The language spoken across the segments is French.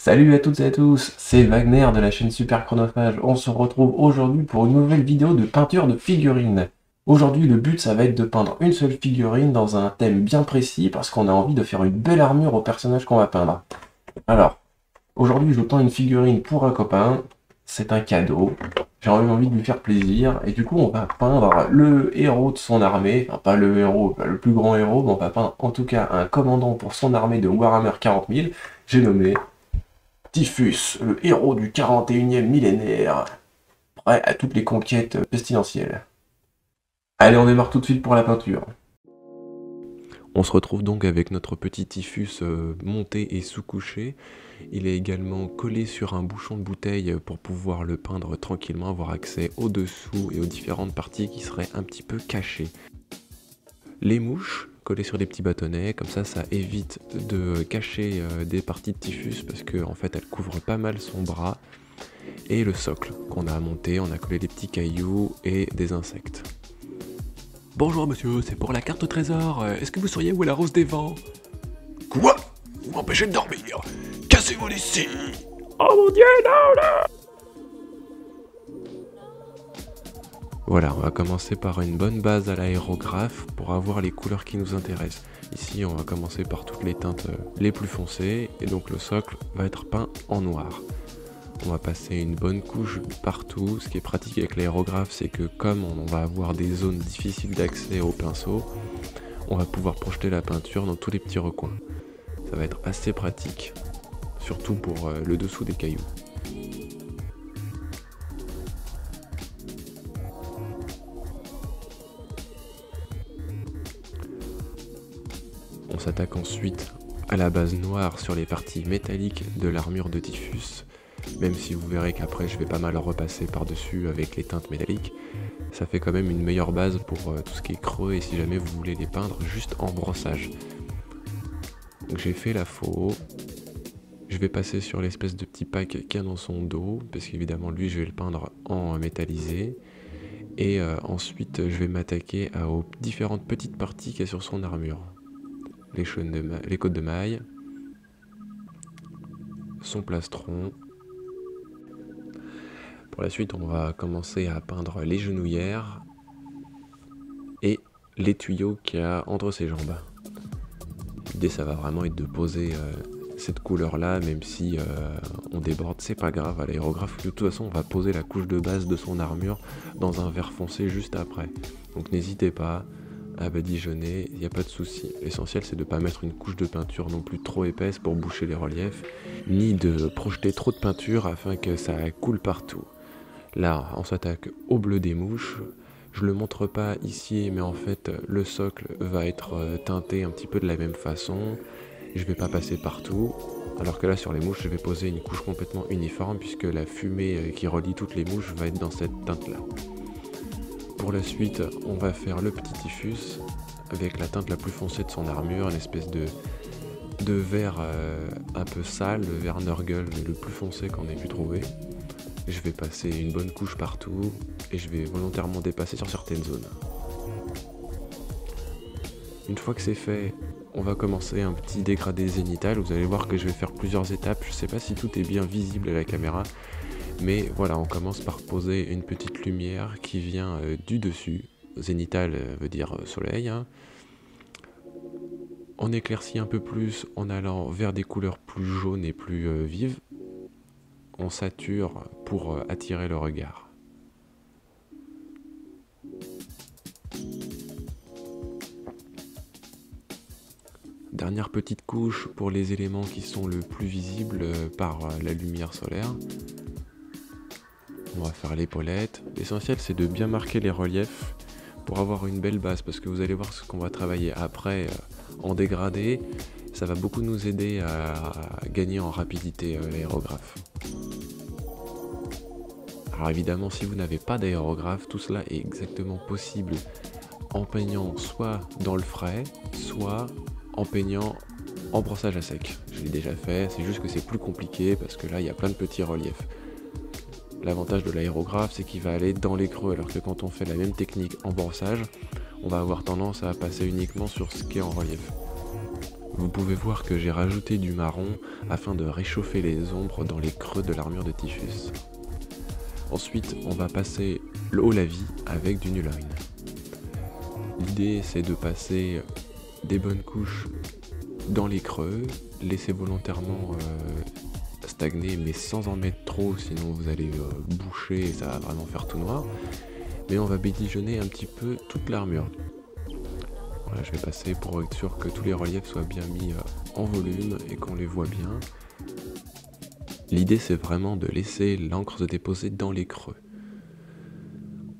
Salut à toutes et à tous, c'est Wagner de la chaîne Super Chronophage. On se retrouve aujourd'hui pour une nouvelle vidéo de peinture de figurines. Aujourd'hui, le but, ça va être de peindre une seule figurine dans un thème bien précis parce qu'on a envie de faire une belle armure au personnage qu'on va peindre. Alors, aujourd'hui, je peins une figurine pour un copain. C'est un cadeau. J'ai envie de lui faire plaisir. Et du coup, on va peindre le héros de son armée. Enfin, pas le héros, pas le plus grand héros, mais on va peindre en tout cas un commandant pour son armée de Warhammer 40 000. J'ai nommé Typhus, le héros du 41e millénaire, prêt à toutes les conquêtes pestilentielles. Allez, on démarre tout de suite pour la peinture. On se retrouve donc avec notre petit Typhus monté et sous-couché. Il est également collé sur un bouchon de bouteille pour pouvoir le peindre tranquillement, avoir accès au-dessous et aux différentes parties qui seraient un petit peu cachées. Les mouches collées sur des petits bâtonnets, comme ça évite de cacher des parties de Typhus parce qu'en fait elle couvre pas mal son bras. Et le socle qu'on a monté, on a collé des petits cailloux et des insectes. Bonjour monsieur, c'est pour la carte au trésor. Est-ce que vous sauriez où est la rose des vents? Quoi? Vous m'empêchez de dormir! Cassez-vous d'ici! Oh mon dieu, non, non! Voilà, on va commencer par une bonne base à l'aérographe pour avoir les couleurs qui nous intéressent. Ici, on va commencer par toutes les teintes les plus foncées, et donc le socle va être peint en noir. On va passer une bonne couche partout. Ce qui est pratique avec l'aérographe, c'est que comme on va avoir des zones difficiles d'accès au pinceau, on va pouvoir projeter la peinture dans tous les petits recoins. Ça va être assez pratique, surtout pour le dessous des cailloux. On s'attaque ensuite à la base noire sur les parties métalliques de l'armure de Typhus. Même si vous verrez qu'après je vais pas mal repasser par-dessus avec les teintes métalliques, ça fait quand même une meilleure base pour tout ce qui est creux et si jamais vous voulez les peindre juste en brossage. Donc j'ai fait la faux. Je vais passer sur l'espèce de petit pack qu'il y a dans son dos, parce qu'évidemment lui je vais le peindre en métallisé. Et ensuite je vais m'attaquer aux différentes petites parties qu'il y a sur son armure. Les côtes de maille, son plastron. Pour la suite, on va commencer à peindre les genouillères et les tuyaux qu'il y a entre ses jambes. L'idée, ça va vraiment être de poser cette couleur-là, même si on déborde, c'est pas grave. À l'aérographe, de toute façon, on va poser la couche de base de son armure dans un vert foncé juste après. Donc n'hésitez pas à badigeonner, il n'y a pas de souci. L'essentiel, c'est de ne pas mettre une couche de peinture non plus trop épaisse pour boucher les reliefs, ni de projeter trop de peinture afin que ça coule partout. Là, on s'attaque au bleu des mouches. Je le montre pas ici, mais en fait, le socle va être teinté un petit peu de la même façon. Je vais pas passer partout. Alors que là, sur les mouches, je vais poser une couche complètement uniforme puisque la fumée qui relie toutes les mouches va être dans cette teinte-là. Pour la suite, on va faire le petit Typhus avec la teinte la plus foncée de son armure, une espèce de vert un peu sale, le vert Nurgle le plus foncé qu'on ait pu trouver. Je vais passer une bonne couche partout et je vais volontairement dépasser sur certaines zones. Une fois que c'est fait, on va commencer un petit dégradé zénital. Vous allez voir que je vais faire plusieurs étapes. Je ne sais pas si tout est bien visible à la caméra, mais voilà, on commence par poser une petite lumière qui vient du dessus. Zénital veut dire soleil, hein. On éclaircit un peu plus en allant vers des couleurs plus jaunes et plus vives. On sature pour attirer le regard. Dernière petite couche pour les éléments qui sont le plus visibles par la lumière solaire. On va faire l'épaulette. L'essentiel, c'est de bien marquer les reliefs pour avoir une belle base, parce que vous allez voir ce qu'on va travailler après en dégradé. Ça va beaucoup nous aider à gagner en rapidité l'aérographe. Alors évidemment, si vous n'avez pas d'aérographe, tout cela est exactement possible en peignant soit dans le frais, soit en peignant en brossage à sec. Je l'ai déjà fait, c'est juste que c'est plus compliqué parce que là, il y a plein de petits reliefs. L'avantage de l'aérographe, c'est qu'il va aller dans les creux, alors que quand on fait la même technique en brossage, on va avoir tendance à passer uniquement sur ce qui est en relief. Vous pouvez voir que j'ai rajouté du marron afin de réchauffer les ombres dans les creux de l'armure de Typhus. Ensuite, on va passer au lavis avec du Nuloin. L'idée, c'est de passer des bonnes couches dans les creux, laisser volontairement stagner, mais sans en mettre trop, sinon vous allez boucher et ça va vraiment faire tout noir. Mais on va badigeonner un petit peu toute l'armure. Voilà, je vais passer pour être sûr que tous les reliefs soient bien mis en volume et qu'on les voit bien. L'idée, c'est vraiment de laisser l'encre se déposer dans les creux.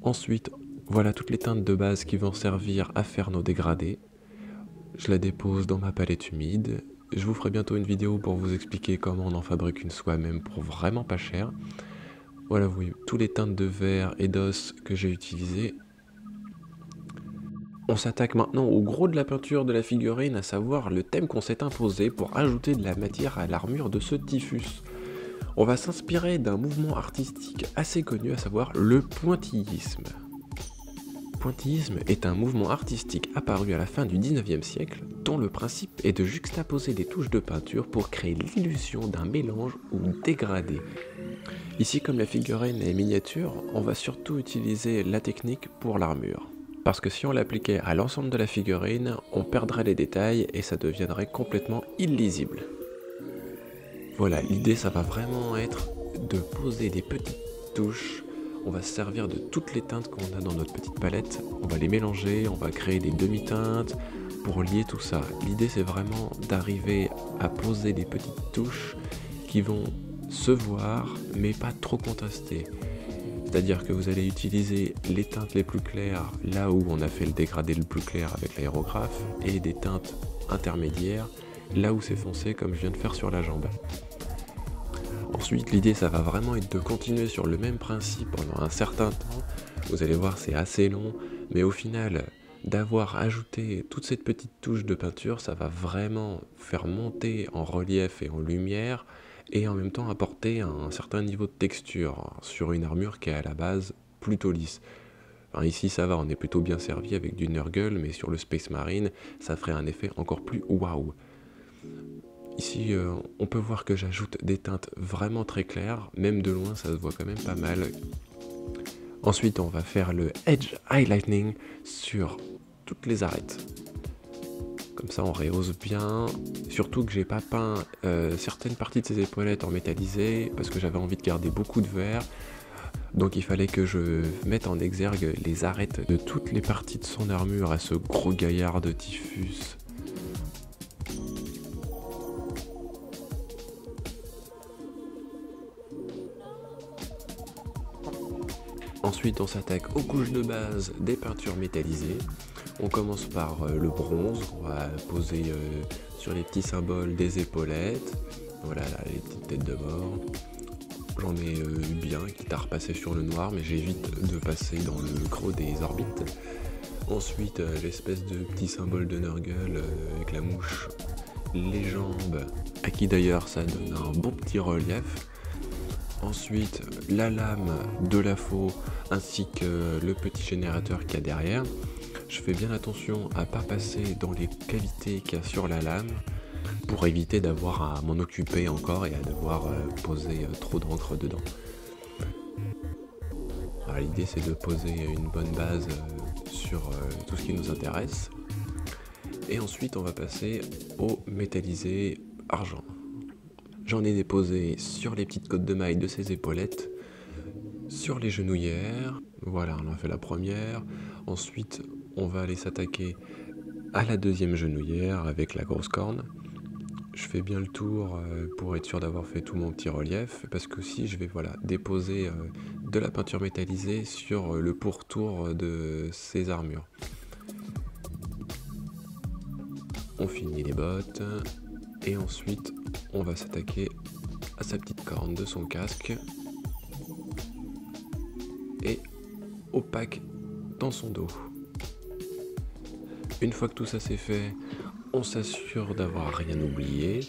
Ensuite, voilà toutes les teintes de base qui vont servir à faire nos dégradés. Je la dépose dans ma palette humide. Je vous ferai bientôt une vidéo pour vous expliquer comment on en fabrique une soi-même pour vraiment pas cher. Voilà, vous voyez, tous les teintes de verre et d'os que j'ai utilisées. On s'attaque maintenant au gros de la peinture de la figurine, à savoir le thème qu'on s'est imposé pour ajouter de la matière à l'armure de ce Typhus. On va s'inspirer d'un mouvement artistique assez connu, à savoir le pointillisme. Le pointillisme est un mouvement artistique apparu à la fin du 19e siècle, dont le principe est de juxtaposer des touches de peinture pour créer l'illusion d'un mélange ou dégradé. Ici, comme la figurine est miniature, on va surtout utiliser la technique pour l'armure. Parce que si on l'appliquait à l'ensemble de la figurine, on perdrait les détails et ça deviendrait complètement illisible. Voilà, l'idée ça va vraiment être de poser des petites touches. On va se servir de toutes les teintes qu'on a dans notre petite palette. On va les mélanger, on va créer des demi-teintes pour lier tout ça. L'idée c'est vraiment d'arriver à poser des petites touches qui vont se voir mais pas trop contrastées. C'est-à-dire que vous allez utiliser les teintes les plus claires là où on a fait le dégradé le plus clair avec l'aérographe et des teintes intermédiaires là où c'est foncé comme je viens de faire sur la jambe. Ensuite, l'idée ça va vraiment être de continuer sur le même principe pendant un certain temps. Vous allez voir, c'est assez long, mais au final, d'avoir ajouté toute cette petite touche de peinture, ça va vraiment faire monter en relief et en lumière et en même temps apporter un certain niveau de texture sur une armure qui est à la base plutôt lisse. Enfin, ici ça va, on est plutôt bien servi avec du Nurgle, mais sur le Space Marine, ça ferait un effet encore plus waouh. Ici, on peut voir que j'ajoute des teintes vraiment très claires, même de loin ça se voit quand même pas mal. Ensuite, on va faire le Edge Highlighting sur toutes les arêtes. Comme ça on rehausse bien, surtout que j'ai pas peint certaines parties de ses épaulettes en métallisé parce que j'avais envie de garder beaucoup de verre. Donc il fallait que je mette en exergue les arêtes de toutes les parties de son armure à ce gros gaillard de Typhus. Ensuite on s'attaque aux couches de base des peintures métallisées. On commence par le bronze, on va poser sur les petits symboles des épaulettes. Voilà là, les petites têtes de mort. J'en ai eu bien, quitte à repasser sur le noir, mais j'évite de passer dans le creux des orbites. Ensuite, l'espèce de petit symbole de Nurgle avec la mouche, les jambes, à qui d'ailleurs ça donne un bon petit relief. Ensuite, la lame de la faux ainsi que le petit générateur qu'il y a derrière. Je fais bien attention à pas passer dans les cavités qu'il y a sur la lame pour éviter d'avoir à m'en occuper encore et à devoir poser trop d'encre dedans. L'idée c'est de poser une bonne base sur tout ce qui nous intéresse. Et ensuite on va passer au métallisé argent. J'en ai déposé sur les petites côtes de mailles de ses épaulettes, sur les genouillères. Voilà, on a fait la première. Ensuite, on va aller s'attaquer à la deuxième genouillère avec la grosse corne. Je fais bien le tour pour être sûr d'avoir fait tout mon petit relief, parce que aussi je vais déposer de la peinture métallisée sur le pourtour de ces armures. On finit les bottes et ensuite on va s'attaquer à sa petite corne de son casque et au pack dans son dos. Une fois que tout ça c'est fait, on s'assure d'avoir rien oublié.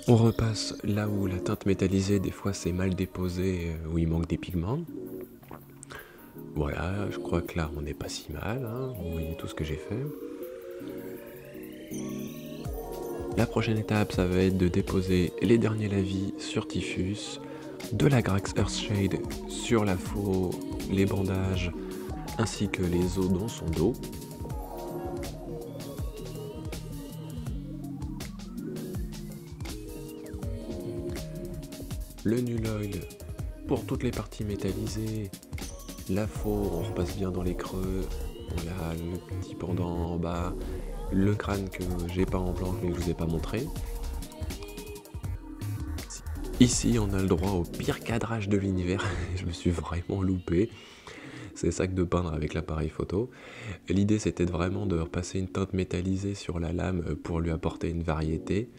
On repasse là où la teinte métallisée des fois c'est mal déposé, où il manque des pigments. Voilà, je crois que là on n'est pas si mal, hein. Vous voyez tout ce que j'ai fait. La prochaine étape, ça va être de déposer les derniers lavis sur Typhus, de la Grax Earthshade sur la faux, les bandages, ainsi que les os dans son dos. Le null oil pour toutes les parties métallisées. La faux, on repasse bien dans les creux. On a le petit pendant en bas. Le crâne que j'ai pas en blanc mais que je vous ai pas montré. Ici, on a le droit au pire cadrage de l'univers. Je me suis vraiment loupé. C'est ça que de peindre avec l'appareil photo. L'idée, c'était vraiment de repasser une teinte métallisée sur la lame pour lui apporter une variété.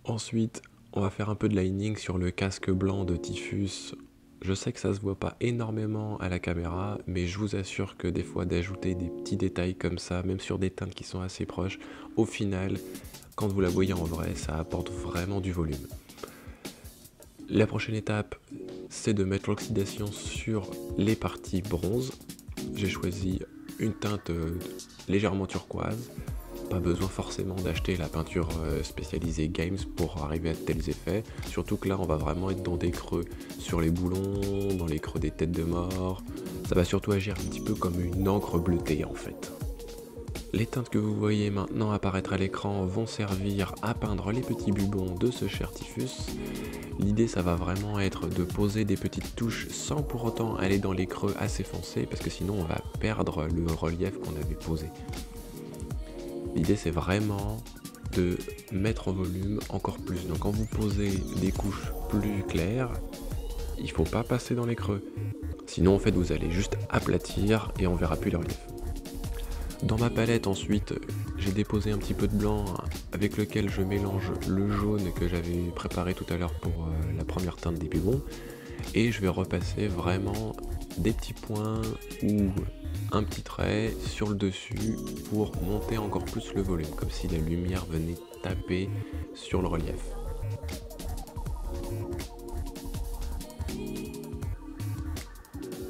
Ensuite, on va faire un peu de lining sur le casque blanc de Typhus. Je sais que ça se voit pas énormément à la caméra, mais je vous assure que des fois d'ajouter des petits détails comme ça, même sur des teintes qui sont assez proches, au final, quand vous la voyez en vrai, ça apporte vraiment du volume. La prochaine étape, c'est de mettre l'oxydation sur les parties bronze. J'ai choisi une teinte légèrement turquoise. Pas besoin forcément d'acheter la peinture spécialisée Games pour arriver à de tels effets. Surtout que là, on va vraiment être dans des creux sur les boulons, dans les creux des têtes de mort. Ça va surtout agir un petit peu comme une encre bleutée en fait. Les teintes que vous voyez maintenant apparaître à l'écran vont servir à peindre les petits bubons de ce cher Typhus. L'idée, ça va vraiment être de poser des petites touches sans pour autant aller dans les creux assez foncés, parce que sinon on va perdre le relief qu'on avait posé. L'idée, c'est vraiment de mettre en volume encore plus. Donc quand vous posez des couches plus claires, il ne faut pas passer dans les creux. Sinon, en fait, vous allez juste aplatir et on verra plus le relief. Dans ma palette, ensuite, j'ai déposé un petit peu de blanc avec lequel je mélange le jaune que j'avais préparé tout à l'heure pour la première teinte des bubons. Et je vais repasser vraiment des petits points ou un petit trait sur le dessus pour monter encore plus le volume, comme si la lumière venait taper sur le relief.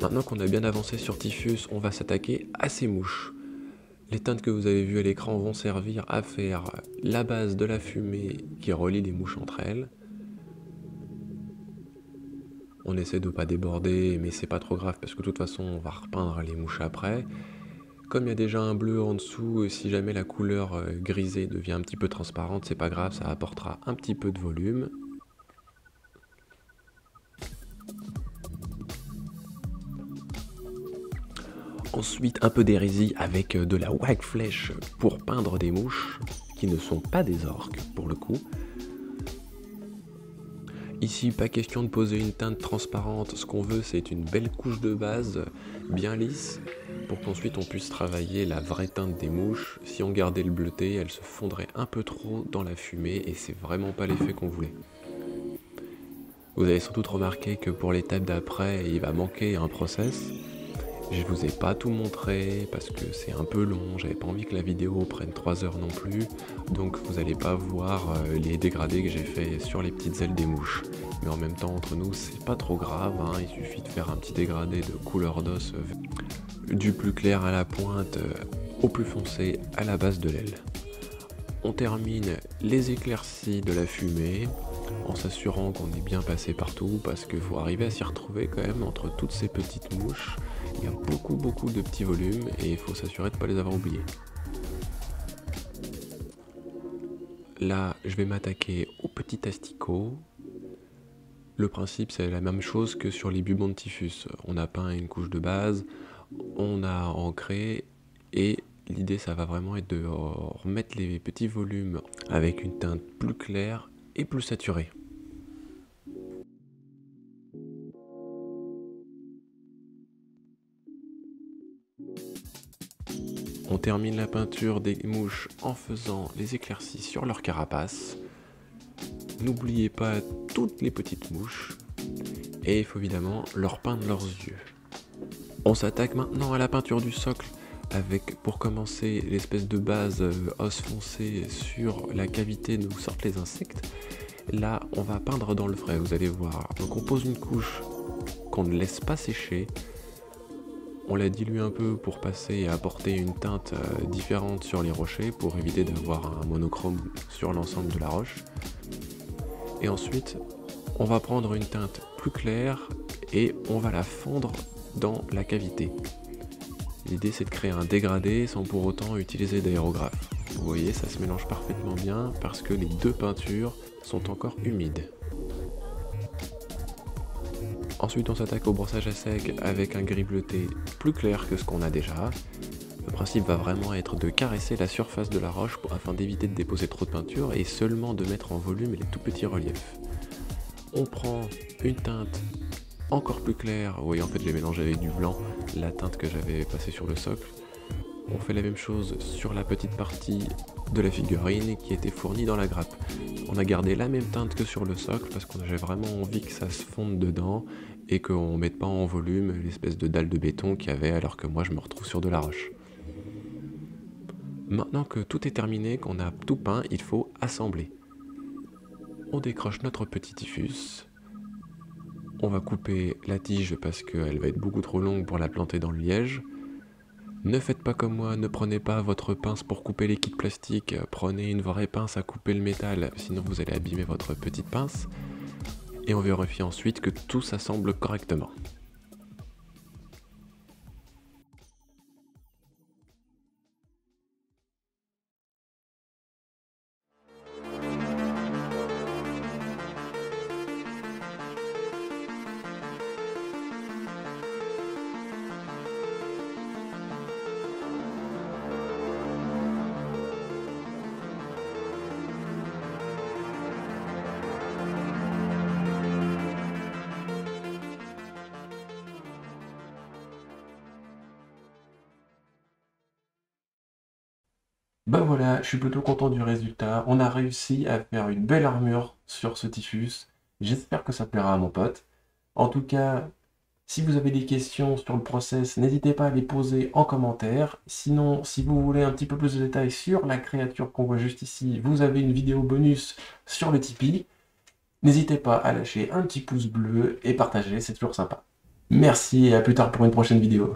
Maintenant qu'on a bien avancé sur Typhus, on va s'attaquer à ces mouches. Les teintes que vous avez vues à l'écran vont servir à faire la base de la fumée qui relie les mouches entre elles. On essaie de ne pas déborder, mais c'est pas trop grave parce que de toute façon on va repeindre les mouches après. Comme il y a déjà un bleu en dessous, si jamais la couleur grisée devient un petit peu transparente, c'est pas grave, ça apportera un petit peu de volume. Ensuite, un peu d'hérésie avec de la white flèche pour peindre des mouches qui ne sont pas des orques pour le coup. Ici, pas question de poser une teinte transparente, ce qu'on veut c'est une belle couche de base bien lisse pour qu'ensuite on puisse travailler la vraie teinte des mouches. Si on gardait le bleuté, elle se fondrait un peu trop dans la fumée et c'est vraiment pas l'effet qu'on voulait. Vous avez sans doute remarqué que pour l'étape d'après, il va manquer un process. Je vous ai pas tout montré parce que c'est un peu long, j'avais pas envie que la vidéo prenne 3 heures non plus, donc vous allez pas voir les dégradés que j'ai fait sur les petites ailes des mouches. Mais en même temps, entre nous, c'est pas trop grave, hein, il suffit de faire un petit dégradé de couleur d'os du plus clair à la pointe au plus foncé à la base de l'aile. On termine les éclaircies de la fumée en s'assurant qu'on est bien passé partout parce qu'il faut arriver à s'y retrouver quand même entre toutes ces petites mouches. Il y a beaucoup de petits volumes et il faut s'assurer de ne pas les avoir oubliés. Là, je vais m'attaquer aux petits asticots. Le principe, c'est la même chose que sur les bubons de Typhus. On a peint une couche de base, on a ancré et l'idée, ça va vraiment être de remettre les petits volumes avec une teinte plus claire et plus saturée. On termine la peinture des mouches en faisant les éclaircies sur leur carapace. N'oubliez pas toutes les petites mouches. Et il faut évidemment leur peindre leurs yeux. On s'attaque maintenant à la peinture du socle avec, pour commencer, l'espèce de base os foncé sur la cavité d'où sortent les insectes. Là, on va peindre dans le vrai, vous allez voir. Donc on pose une couche qu'on ne laisse pas sécher. On la dilue un peu pour passer et apporter une teinte différente sur les rochers pour éviter d'avoir un monochrome sur l'ensemble de la roche. Et ensuite, on va prendre une teinte plus claire et on va la fondre dans la cavité. L'idée c'est de créer un dégradé sans pour autant utiliser d'aérographe. Vous voyez, ça se mélange parfaitement bien parce que les deux peintures sont encore humides. Ensuite on s'attaque au brossage à sec avec un gris bleuté plus clair que ce qu'on a déjà. Le principe va vraiment être de caresser la surface de la roche afin d'éviter de déposer trop de peinture et seulement de mettre en volume les tout petits reliefs. On prend une teinte encore plus claire, vous voyez en fait j'ai mélangé avec du blanc la teinte que j'avais passée sur le socle. On fait la même chose sur la petite partie de la figurine qui était fournie dans la grappe. On a gardé la même teinte que sur le socle parce qu'on avait vraiment envie que ça se fonde dedans et qu'on ne mette pas en volume l'espèce de dalle de béton qu'il y avait alors que moi je me retrouve sur de la roche. Maintenant que tout est terminé, qu'on a tout peint, il faut assembler. On décroche notre petit typhus. On va couper la tige parce qu'elle va être beaucoup trop longue pour la planter dans le liège. Ne faites pas comme moi, ne prenez pas votre pince pour couper les kits plastiques, prenez une vraie pince à couper le métal, sinon vous allez abîmer votre petite pince. Et on vérifie ensuite que tout s'assemble correctement. Bah voilà, je suis plutôt content du résultat. On a réussi à faire une belle armure sur ce typhus. J'espère que ça plaira à mon pote. En tout cas, si vous avez des questions sur le process, n'hésitez pas à les poser en commentaire. Sinon, si vous voulez un petit peu plus de détails sur la créature qu'on voit juste ici, vous avez une vidéo bonus sur le Tipeee. N'hésitez pas à lâcher un petit pouce bleu et partager, c'est toujours sympa. Merci et à plus tard pour une prochaine vidéo.